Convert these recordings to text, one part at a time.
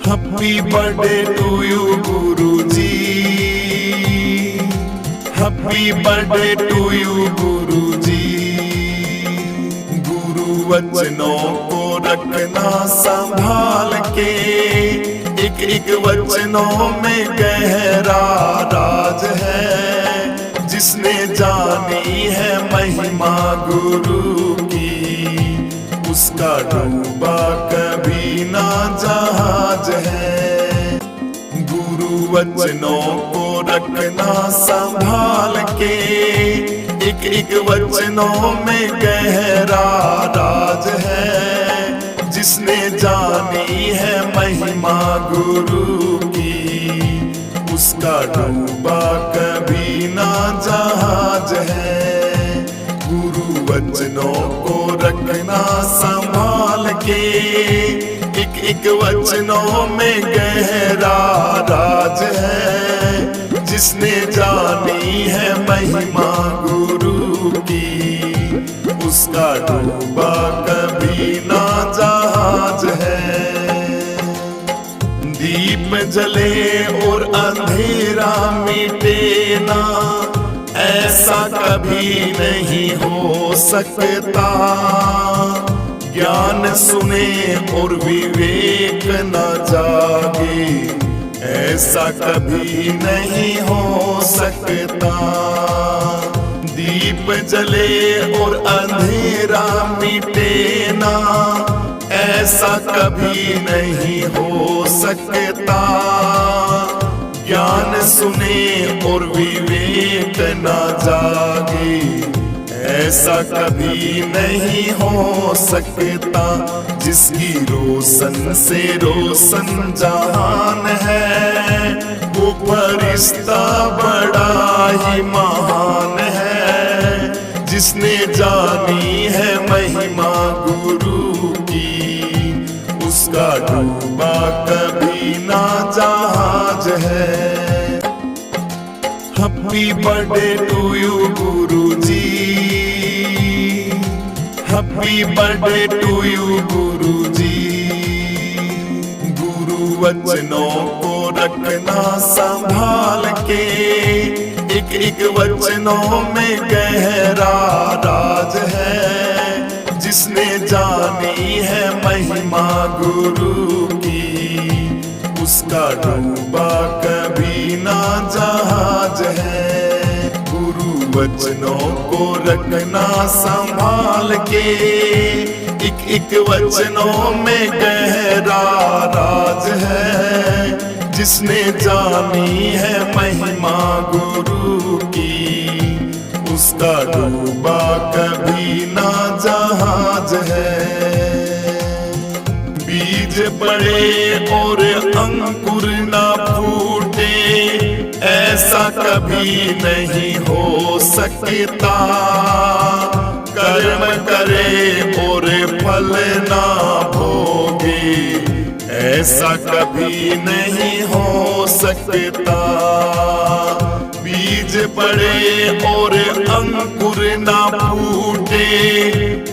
Happy birthday to you Guruji, happy birthday to you Guruji. गुरु वचनों को रखना संभाल के, एक एक वचनों में गहरा राज है। जिसने जानी है महिमा गुरु की, उसका डूबा कभी ना जहाज है। गुरु वचनों को रखना संभाल के, एक एक वचनों में गहरा राज है। जिसने जानी है महिमा गुरु की, उसका डूबा कभी ना जहाज है। गुरु वचनों को रखना संभाल के, एक एक वचनों में गहरा राज है। जिसने जानी है महिमा गुरु की, उसका डूबा कभी ना जहाज है। दीप जले और अंधेरा मिटे ना, ऐसा कभी नहीं हो सकता। ज्ञान सुने और विवेक न जागे, ऐसा कभी नहीं हो सकता। दीप जले और अंधेरा मिटे ना, ऐसा कभी नहीं हो सकता। ज्ञान सुने और विवेक न जागे, ऐसा कभी नहीं हो सकता। जिसकी रोशन से रोशन जहान है, वो फरिश्ता बड़ा ही महान है। जिसने जानी है महिमा गुरु की, उसका डूबा कभी ना जहाज है। Happy birthday to you Guruji, happy birthday to you Guruji. गुरु वचनों को रखना संभाल के, एक एक वचनों में गहरा राज है। जिसने जानी है महिमा गुरु की, उसका डूबा कभी ना जहाज है। गुरु वचनों को रखना संभाल के, एक एक वचनों में गहरा राज है। जिसने जानी है महिमा गुरु की, उसका डूबा कभी ना जहाज है। बीज पड़े और अंकुर ना फूटे, ऐसा कभी नहीं हो सकता। कर्म करे और फल ना भोगे, ऐसा कभी नहीं हो सकता। बीज पड़े और अंकुर ना फूटे,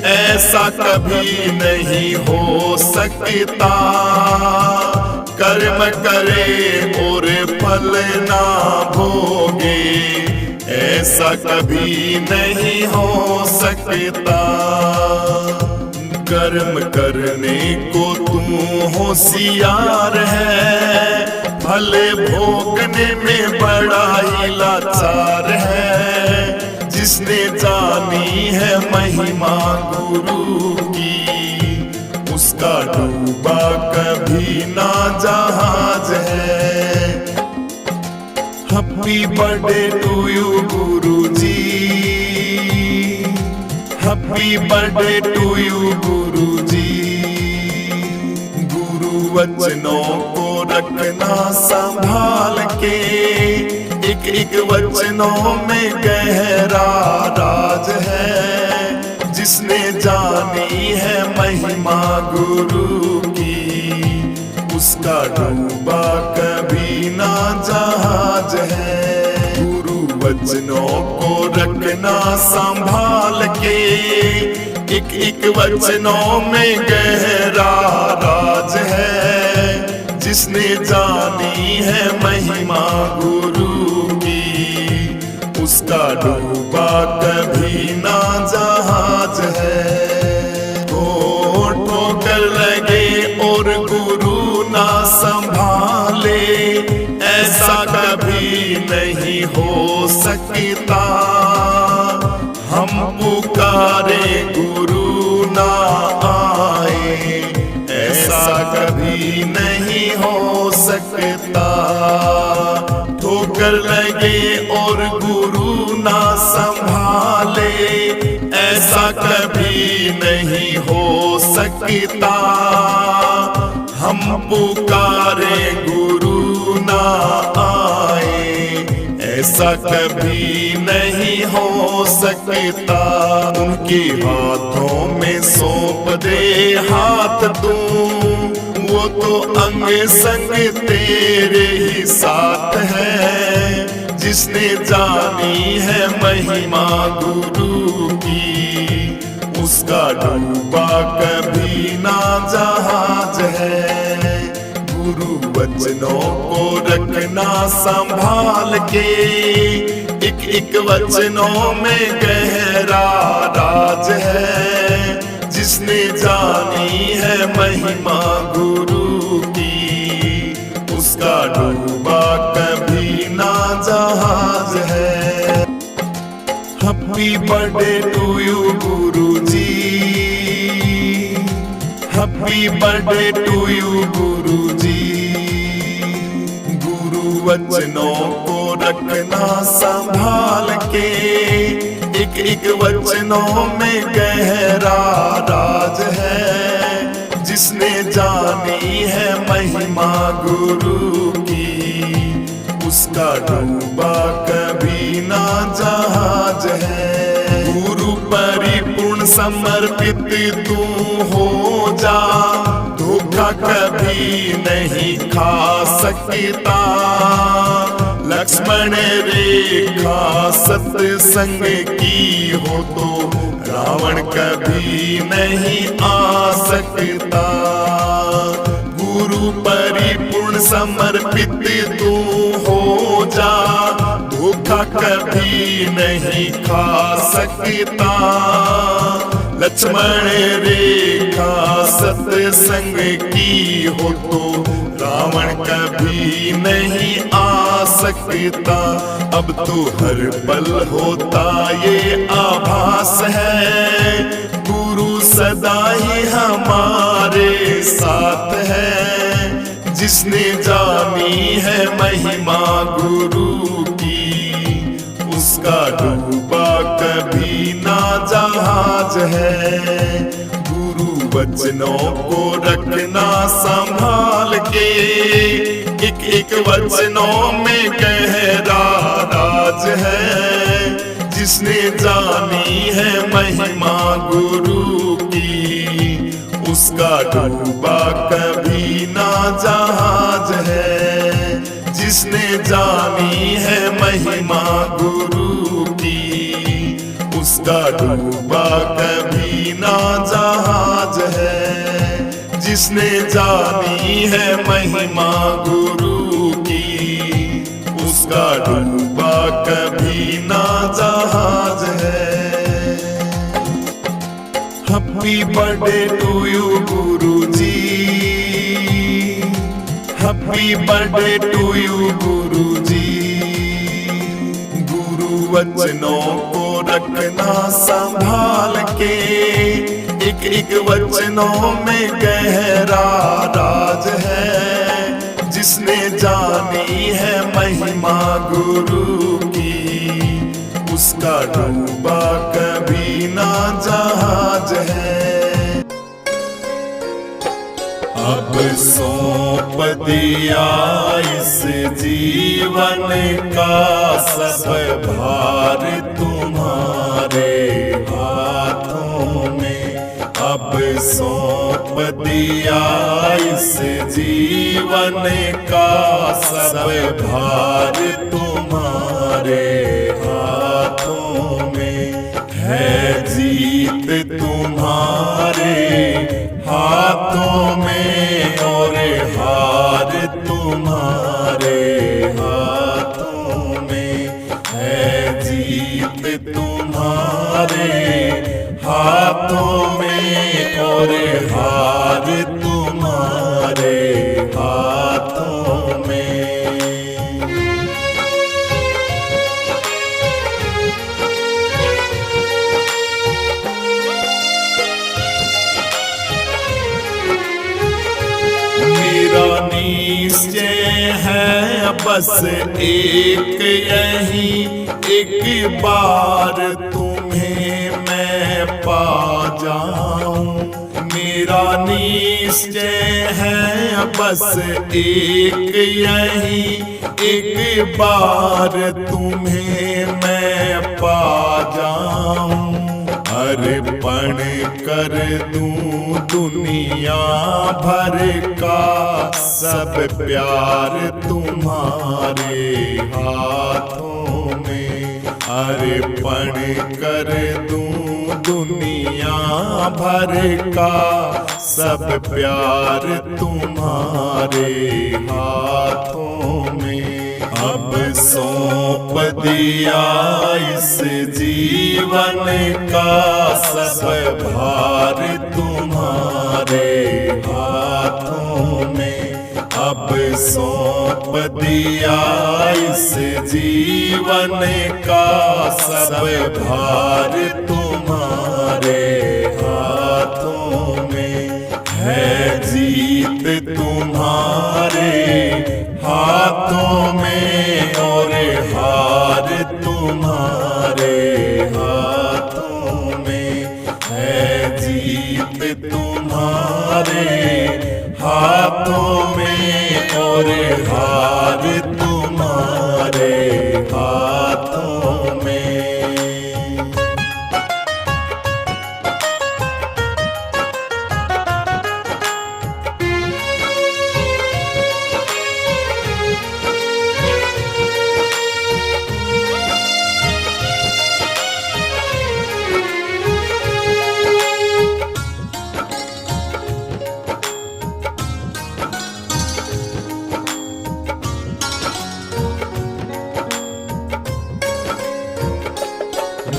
ऐसा कभी नहीं हो सकता। कर्म करे और फल ना भोगे, ऐसा कभी नहीं हो सकता। कर्म करने को तू होशियार है, फल भोगने में बड़ा ही लाचार है। जिसने जानी है महिमा गुरु की, उसका डूबा कभी ना जहाज है। Happy birthday to you Guruji, happy birthday to you Guruji. गुरु वचनों को रखना संभाल के, एक एक वचनों में गहरा राज है। जिसने जानी है महिमा गुरु की, उसका डूबा कभी ना जहाज है। गुरु वचनों को रखना संभाल के, एक वचनों में गहरा राज है। जिसने जानी है महिमा गुरु की, उसका डूबा कभी ना जहाज है। ठोकर लगे और गुरु ना संभाले, ऐसा कभी नहीं हो सकता। हम पुकारे गुरु ना आए, ऐसा कभी नहीं हो सकता। ठोकर लगे और गुरु ना संभाले, ऐसा कभी नहीं हो सकता। हम पुकारे गुरु ना आए, ऐसा कभी नहीं हो सकता। उनके हाथों में सौंप दे हाथ तू, वो तो अंग संग तेरे ही साथ है। जिसने जानी है महिमा गुरु की, उसका डूबा कभी ना जहाज है। गुरु वचनों को रखना संभाल के, एक एक वचनों में गहरा राज है। जिसने जानी है महिमा गुरु की, उसका डूबा कभी ना जहाज है। Happy birthday to you Guru ji, happy birthday to you गुरु जी। गुरु वचनों को रखना संभाल के, एक एक वचनों में गहरा राज है। जिसने जानी है महिमा गुरु की, उसका डूबा कभी ना जहाज है। गुरु परिपूर्ण समर्पित तू हो जा, धोखा कभी नहीं खा सकता। लक्ष्मण रेखा सत्संग की हो तो, रावण कभी नहीं आ सकता। गुरु परिपूर्ण समर्पित तू हो जा, धोखा कभी नहीं खा सकता। लक्ष्मण रेखा सत्संग की हो तो, रावण कभी नहीं आ सकता। अब तो हर पल होता ये आभास है, गुरु सदा ही हमारे साथ है। जिसने जानी है महिमा गुरु की, उसका डूबा कभी ना जहाज है। गुरु वचनों को रखना संभाल के, एक एक वचनों में गहरा राज है। जिसने जानी है महिमा गुरु की, उसका डूबा कभी ना जहाज है। जिसने जानी है महिमा गुरु की, उसका डूबा कभी ना जहाज है। जिसने जानी है महिमा गुरु की, उसका डूबा कभी ना जहाज है। Happy birthday to you Guru ji, happy birthday to you गुरु जी। गुरु वचनों को रखना संभाल के, एक एक वचनों में गहरा राज है। जिसने जानी है महिमा गुरु की, उसका डूबा कभी ना जहाज है। अब सौंप दिया इस जीवन का सब भार तुम्हारे हाथों में। अब सौंप दिया इस जीवन का सब भार तुम्हारे हाथों में। है जीत तुम्हारे हाथों में और हार तुम्हारे हाथों में है, जीत तुम्हारे हाथों में और हार तुम्हारे हाथों में। मेरा निश्चय है बस एक यही, एक बार तुम्हें मैं पा जाऊं। मेरा निश्चय है बस एक यही, एक बार तुम्हें मैं पा जाऊं। अर्पण कर दूं दुनिया भर का सब प्यार तुम्हारे हाथों में। अर्पण कर दूं दुनिया भर का सब प्यार तुम्हारे हाथों में। अब सौंप दिया इस जीवन का सब भार तुम्हारे हाथों में। अब सौंप दिया इस जीवन का सब भार तुम्हारे हाथों में है, जीत तुम्हारे हाथों में और हार तुम्हारे हाथों में है, जीत तुम्हारे हाथों में और हार तुम्हारे हाथों में।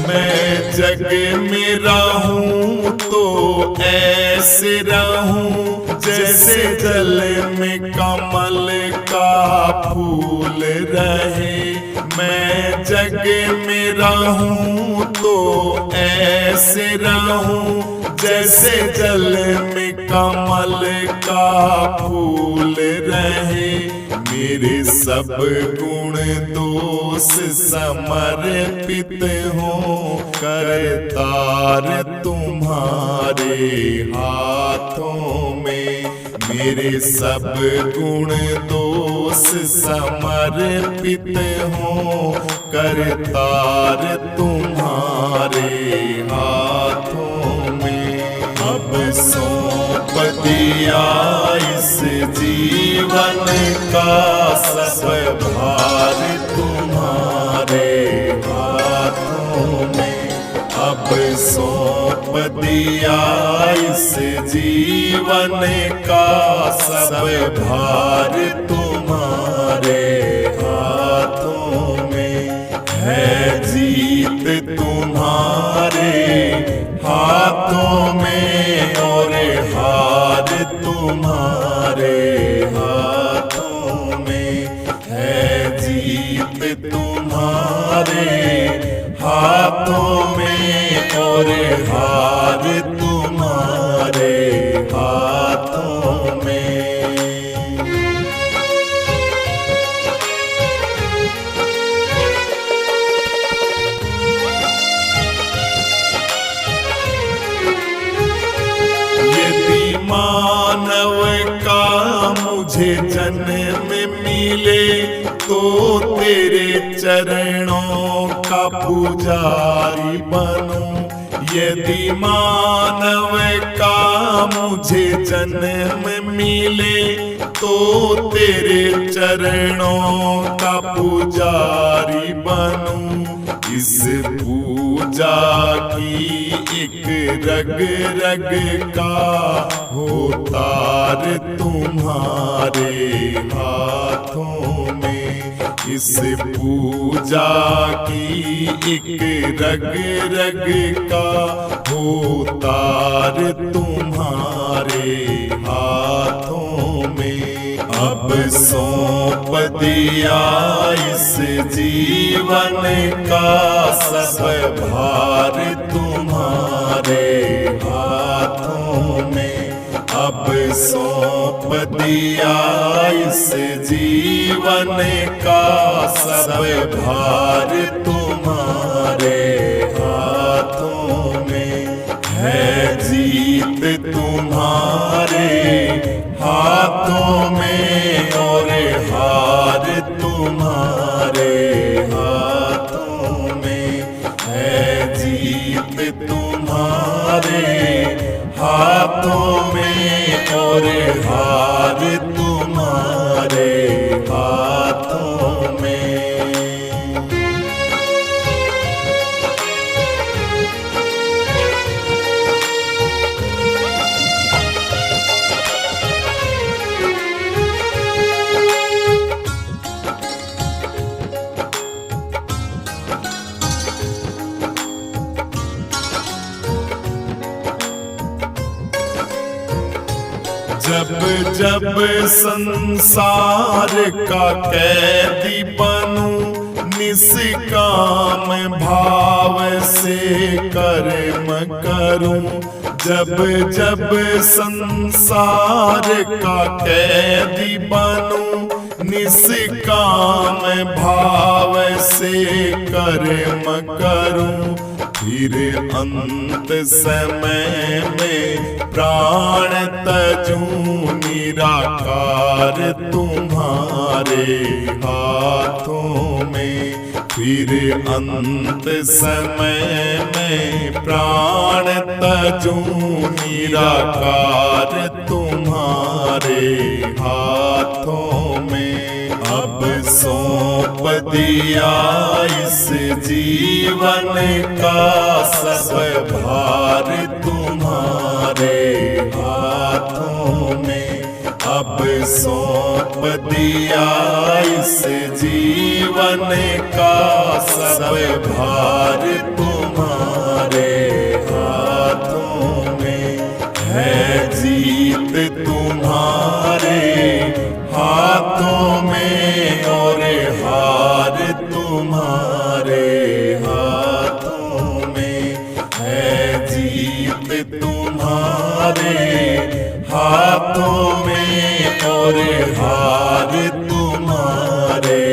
मैं जग में रहूं तो ऐसे रहूं जैसे जल में कमल का फूल रहे। मैं जग में रहूं तो ऐसे रहूं जैसे जल में कमल का फूल रहे। मेरे सब गुण दोष समर्पित हो करतार तुम्हारे हाथों में। मेरे सब गुण दोष समर्पित हो करतार तुम्हारे हाथों में। अब सौंप दिया इस जीवन का सब भार तुम्हारे हाथों में। अब सौंप दिया इस जीवन का सब भार तुम्हारे हाथों में है, जीत तुम्हारे हाथों में और हार तुम्हारे हाथों में है, जीत तुम्हारे हाथों में और हार तुम्हारे हाथों में। मानव का मुझे जन्म मिले तो तेरे चरणों का पुजारी बनूं। यदि मानव का मुझे जन्म मिले तो तेरे चरणों का पुजारी बनूं। इस पूजा की एक रग रग का हो तार तुम्हारे हाथों में। इस पूजा की एक रग रग का हो तार तुम्हारे हाथों में। अब सौंप दिया इस जीवन का सब भार तुम्हारे हाथों में। अब सौंप दिया इस जीवन का सब भार तुम्हारे हाथों में। है जीत तुम्हारे हाथों में और हार तुम्हारे हाथों में। है जीत तुम्हारे हाथों में और हार तुम्हारे हाथों में। जब जब संसार का कैदी बनूं निष्काम भाव से कर्म करूं। जब जब संसार का कैदी बनूं निष्काम भाव से कर्म करूं। फिर अंत समय में प्राण तजूं निराकार तुम्हारे हाथों में। फिर अंत समय में प्राण तजूं निराकार तुम्हारे हाथों में। अब सौंप दिया इस जीवन का सब भार तुम्हारे हाथों में। अब सौंप दिया इस जीवन का सब भार तुम्हारे हाथों में। है जीत तुम्हारे हाथों में और हार तुम्हारे हाथों में। है जीत तुम्हारे हाथों में और हार तुम्हारे